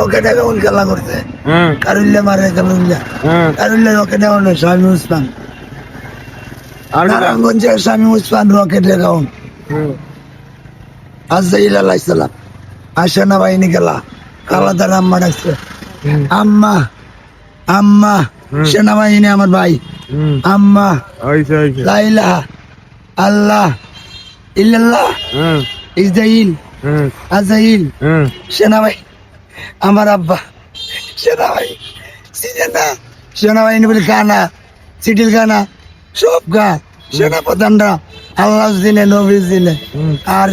rocket account খেলা করছে কারুল্লা মারে কারুল্লা রকেট অ্যাকাউন্ট স্বামী উসমান নারায়ণগঞ্জের স্বামী উসমান রকেট অ্যাকাউন্ট আজরাইল আলাইহিস সালাম আর সেনাবাহিনী খেলা আলাদা আম্মা ডাকছে আম্মা আম্মা সেনাবাহিনী আমার ভাই আম্মা লা ইলাহা আল্লাহ ইল্লাল্লাহ ইসরাইল আজরাইল সেনাবাহিনী আমার আব্বা সেনাবাহিনী বলে গানা সিটিল গানা সব গা সেনা প্রধানরা আল্লাহ দিনে নবী দিনে আর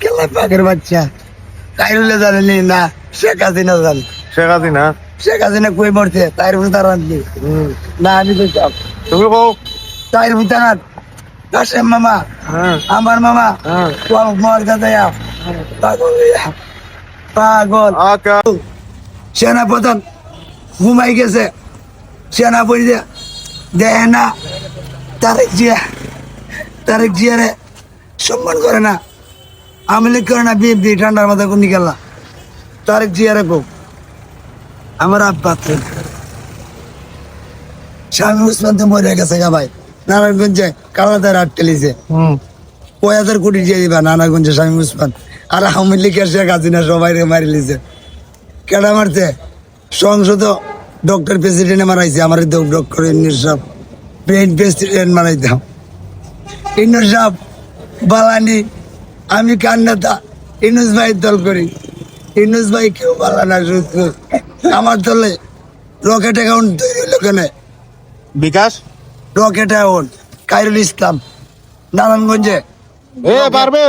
কেলা পাকের বাচ্চা কাইরুলে জানেনি না শেখ হাসিনা জানে শেখ হাসিনা কই মরছে তাইর ভুতারাত না আমি তো চাপ তুমি কও তাইর ভুতারাত কাশেম মামা আমার মামা মর কাছে পাগল সেনা প্রধান ঘুমাই গেছে সেনা পড়ি দেয় না তারেক জিয়ারে সম্মান করে না আমলি করে না বিএনপি ঠান্ডার মাথায় কোন নিকাল্লা তারেক জিয়ারে কো আমার আব্বা স্বামী উসমান তো মরে গেছে গা ভাই নারায়ণগঞ্জে কালাদার আটকেলিছে 5000 কোটি দিয়ে দিবা নারায়ণগঞ্জে স্বামী উসমান আর আওয়ামী লীগের শেখ হাসিনা সবাই মারি লিছে কেডা মারছে সংসদ ডক্টর প্রেসিডেন্ট মারাইছে আমার ডক্টর ইন্নুর সাহেব ব্রেন প্রেসিডেন্ট মারাইতাম ইন্নুর সাহেব বালানি আমি কান্নাতা ইনুস ভাই দল করি ইনুস ভাই কেউ বালানা শুধু আমার দলে রকেট অ্যাকাউন্ট তৈরি হলো কেন বিকাশ রকেট অ্যাকাউন্ট কাইরুল ইসলাম নারায়ণগঞ্জে পারবে